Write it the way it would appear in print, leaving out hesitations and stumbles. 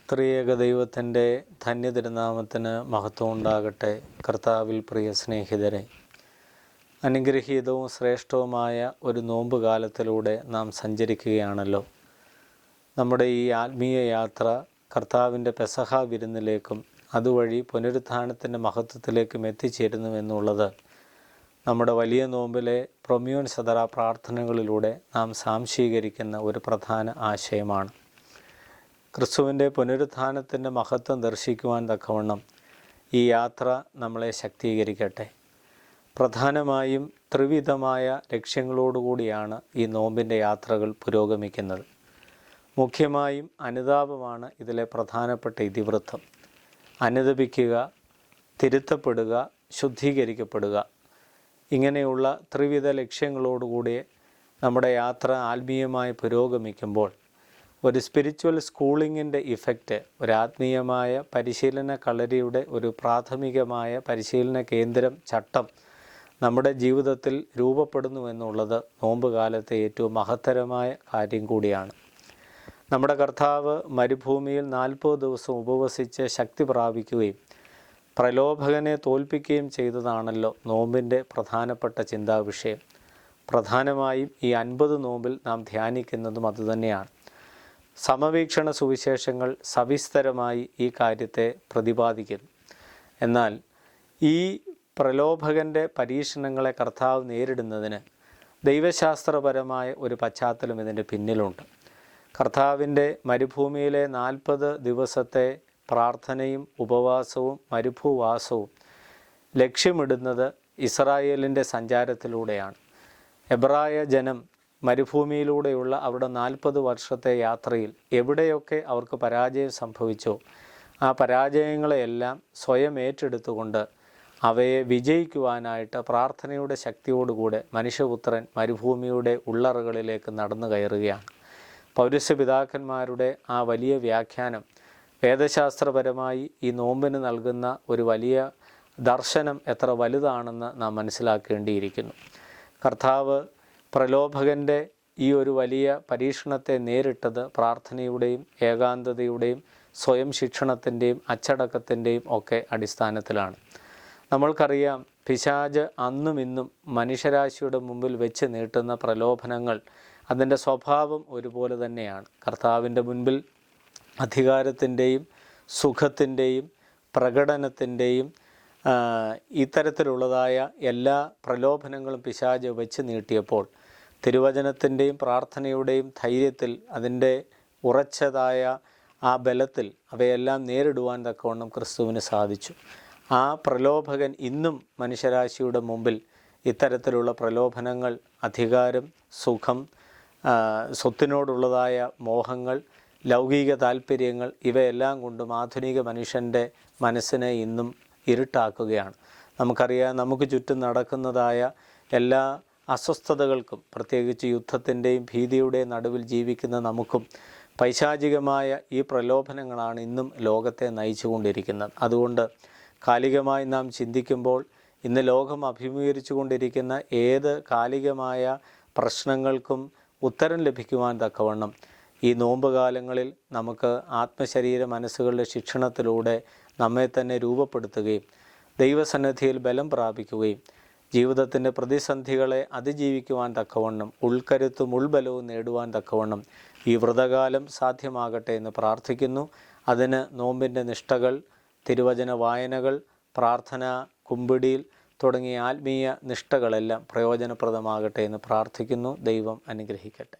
ത്രിയേക ദൈവത്തിൻ്റെ ധന്യതിരുനാമത്തിന് മഹത്വം ഉണ്ടാകട്ടെ. കർത്താവിൽ പ്രിയ സ്നേഹിതരെ, അനുഗ്രഹീതവും ശ്രേഷ്ഠവുമായ ഒരു നോമ്പ് കാലത്തിലൂടെ നാം സഞ്ചരിക്കുകയാണല്ലോ. നമ്മുടെ ഈ ആത്മീയ യാത്ര കർത്താവിൻ്റെ പെസഹ വിരുന്നിലേക്കും അതുവഴി പുനരുത്ഥാനത്തിൻ്റെ മഹത്വത്തിലേക്കും എത്തിച്ചേരുന്നുവെന്നുള്ളത് നമ്മുടെ വലിയ നോമ്പിലെ പ്രൊമ്യൂൻ സദറ പ്രാർത്ഥനകളിലൂടെ നാം സാംശീകരിക്കുന്ന ഒരു പ്രധാന ആശയമാണ്. ക്രിസ്തുവിൻ്റെ പുനരുത്ഥാനത്തിൻ്റെ മഹത്വം ദർശിക്കുവാൻ തക്കവണ്ണം ഈ യാത്ര നമ്മളെ ശക്തീകരിക്കട്ടെ. പ്രധാനമായും ത്രിവിധമായ ലക്ഷ്യങ്ങളോടുകൂടിയാണ് ഈ നോമ്പിൻ്റെ യാത്രകൾ പുരോഗമിക്കുന്നത്. മുഖ്യമായും അനുതാപമാണ് ഇതിലെ പ്രധാനപ്പെട്ട ഇതിവൃത്തം. അനുതപിക്കുക, തിരുത്തപ്പെടുക, ശുദ്ധീകരിക്കപ്പെടുക, ഇങ്ങനെയുള്ള ത്രിവിധ ലക്ഷ്യങ്ങളോടുകൂടി നമ്മുടെ യാത്ര ആത്മീയമായി പുരോഗമിക്കുമ്പോൾ ഒരു സ്പിരിച്വൽ സ്കൂളിങ്ങിൻ്റെ ഇഫക്റ്റ്, ഒരാത്മീയമായ പരിശീലന കളരിയുടെ ഒരു പ്രാഥമികമായ പരിശീലന കേന്ദ്രം, ചട്ടം നമ്മുടെ ജീവിതത്തിൽ രൂപപ്പെടുന്നു എന്നുള്ളത് നോമ്പ് കാലത്തെ ഏറ്റവും മഹത്തരമായ കാര്യം കൂടിയാണ്. നമ്മുടെ കർത്താവ് മരുഭൂമിയിൽ 40 ദിവസം ഉപവസിച്ച് ശക്തി പ്രാപിക്കുകയും പ്രലോഭകനെ തോൽപ്പിക്കുകയും ചെയ്തതാണല്ലോ നോമ്പിൻ്റെ പ്രധാനപ്പെട്ട ചിന്താവിഷയം. പ്രധാനമായും ഈ 50 നോമ്പിൽ നാം ധ്യാനിക്കുന്നതും അതുതന്നെയാണ്. സമവീക്ഷണ സുവിശേഷങ്ങൾ സവിസ്തരമായി ഈ കാര്യത്തെ പ്രതിപാദിക്കുന്നു. എന്നാൽ ഈ പ്രലോഭകൻ്റെ പരീക്ഷണങ്ങളെ കർത്താവ് നേരിടുന്നതിന് ദൈവശാസ്ത്രപരമായ ഒരു പശ്ചാത്തലം ഇതിൻ്റെ പിന്നിലുണ്ട്. കർത്താവിൻ്റെ മരുഭൂമിയിലെ 40 ദിവസത്തെ പ്രാർത്ഥനയും ഉപവാസവും മരുഭൂവാസവും ലക്ഷ്യമിടുന്നത് ഇസ്രായേലിൻ്റെ സഞ്ചാരത്തിലൂടെയാണ്. എബ്രായ ജനം മരുഭൂമിയിലൂടെയുള്ള അവരുടെ 40 വർഷത്തെ യാത്രയിൽ എവിടെയൊക്കെ അവർക്ക് പരാജയം സംഭവിച്ചോ ആ പരാജയങ്ങളെയെല്ലാം സ്വയം ഏറ്റെടുത്തുകൊണ്ട് അവയെ വിജയിക്കുവാനായിട്ട് പ്രാർത്ഥനയുടെ ശക്തിയോടുകൂടെ മനുഷ്യപുത്രൻ മരുഭൂമിയുടെ ഉള്ളറകളിലേക്ക് നടന്നു കയറുകയാണ്. പൗരസ്ത്യപിതാക്കന്മാരുടെ ആ വലിയ വ്യാഖ്യാനം വേദശാസ്ത്രപരമായി ഈ നോമ്പിന് നൽകുന്ന ഒരു വലിയ ദർശനം എത്ര വലുതാണെന്ന് നാം മനസ്സിലാക്കേണ്ടിയിരിക്കുന്നു. കർത്താവ് പ്രലോഭകൻ്റെ ഈ ഒരു വലിയ പരീക്ഷണത്തെ നേരിട്ടത് പ്രാർത്ഥനയുടെയും ഏകാന്തതയുടെയും സ്വയം ശിക്ഷണത്തിൻ്റെയും അച്ചടക്കത്തിൻ്റെയും ഒക്കെ അടിസ്ഥാനത്തിലാണ്. നമ്മൾക്കറിയാം, പിശാച് അന്നും ഇന്നും മനുഷ്യരാശിയുടെ മുമ്പിൽ വെച്ച് നീട്ടുന്ന പ്രലോഭനങ്ങൾ അതിൻ്റെ സ്വഭാവം ഒരുപോലെ തന്നെയാണ്. കർത്താവിൻ്റെ മുൻപിൽ അധികാരത്തിൻ്റെയും സുഖത്തിൻ്റെയും പ്രകടനത്തിൻ്റെയും ഇത്തരത്തിലുള്ളതായ എല്ലാ പ്രലോഭനങ്ങളും പിശാച് വെച്ച് നീട്ടിയപ്പോൾ തിരുവചനത്തിൻ്റെയും പ്രാർത്ഥനയുടെയും ധൈര്യത്തിൽ, അതിൻ്റെ ഉറച്ചതായ ആ ബലത്തിൽ അവയെല്ലാം നേരിടുവാൻ തക്കവണ്ണം ക്രിസ്തുവിന് സാധിച്ചു. ആ പ്രലോഭകൻ ഇന്നും മനുഷ്യരാശിയുടെ മുമ്പിൽ ഇത്തരത്തിലുള്ള പ്രലോഭനങ്ങൾ, അധികാരം, സുഖം, സ്വത്തിനോടുള്ളതായ മോഹങ്ങൾ, ലൗകിക താല്പര്യങ്ങൾ, ഇവയെല്ലാം കൊണ്ടും ആധുനിക മനുഷ്യൻ്റെ മനസ്സിനെ ഇന്നും ഇരുട്ടാക്കുകയാണ്. നമുക്കറിയാം, നമുക്ക് ചുറ്റും നടക്കുന്നതായ എല്ലാ അസ്വസ്ഥതകൾക്കും, പ്രത്യേകിച്ച് യുദ്ധത്തിൻ്റെയും ഭീതിയുടെയും നടുവിൽ ജീവിക്കുന്ന നമുക്കും പൈശാചികമായ ഈ പ്രലോഭനങ്ങളാണ് ഇന്നും ലോകത്തെ നയിച്ചുകൊണ്ടിരിക്കുന്നത്. അതുകൊണ്ട് കാലികമായി നാം ചിന്തിക്കുമ്പോൾ ഇന്ന് ലോകം അഭിമുഖീകരിച്ചു കൊണ്ടിരിക്കുന്ന ഏത് കാലികമായ പ്രശ്നങ്ങൾക്കും ഉത്തരം ലഭിക്കുവാൻ തക്കവണ്ണം ഈ നോമ്പ് കാലങ്ങളിൽ നമുക്ക് ആത്മശരീര മനസ്സുകളുടെ ശിക്ഷണത്തിലൂടെ നമ്മെ തന്നെ രൂപപ്പെടുത്തുകയും ദൈവസന്നിധിയിൽ ബലം പ്രാപിക്കുകയും ജീവിതത്തിൻ്റെ പ്രതിസന്ധികളെ അതിജീവിക്കുവാൻ തക്കവണ്ണം ഉൾക്കരുത്തും ഉൾബലവും നേടുവാൻ തക്കവണ്ണം ഈ വ്രതകാലം സാധ്യമാകട്ടെ എന്ന് പ്രാർത്ഥിക്കുന്നു. അതിന് നോമ്പിൻ്റെ നിഷ്ഠകൾ, തിരുവചന വായനകൾ, പ്രാർത്ഥന, കുമ്പിടിയിൽ തുടങ്ങിയ ആത്മീയ നിഷ്ഠകളെല്ലാം പ്രയോജനപ്രദമാകട്ടെ എന്ന് പ്രാർത്ഥിക്കുന്നു. ദൈവം അനുഗ്രഹിക്കട്ടെ.